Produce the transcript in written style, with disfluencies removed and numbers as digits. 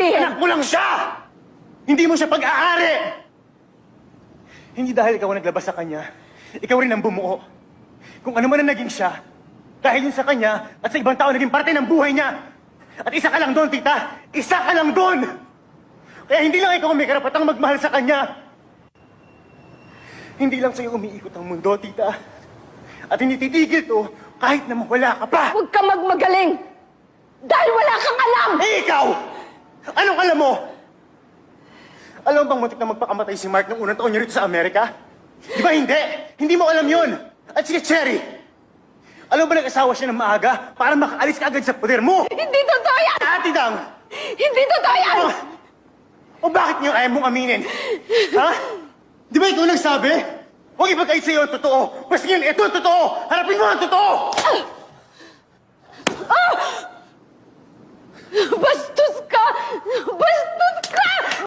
sabihin? Anak mo lang siya! Hindi mo siya pag-aari! Hindi dahil ikaw ang naglabas sa kanya, ikaw rin ang bumuo. Kung ano man ang naging siya, dahil yun sa kanya at sa ibang tao naging parte ng buhay niya. At isa ka lang doon, tita! Isa ka lang doon! Kaya hindi lang ikaw ang may karapatang magmahal sa kanya. Hindi lang sa'yo umiikot ang mundo, tita. At hindi titigil to kahit na mawala ka pa. Huwag ka magmagaling! Dahil wala kang alam! Eh, ikaw! Anong alam mo? Alam mo bang muntik na magpakamatay si Mark nung unang taon niya rito sa Amerika? Di ba hindi? Hindi mo alam yun! At si Cherry! Alam mo ba nag-asawa siya ng maaga para makaalis ka agad sa poder mo? Hindi totoo yan! Ate Dang! Hindi totoo yan! O bakit niyo ayaw mong aminin? Ha? Di ba ikaw nagsabi? Huwag ipagkait sa'yo ang totoo. Basta yun, ito ang totoo! Harapin mo ang totoo! Bastos ka!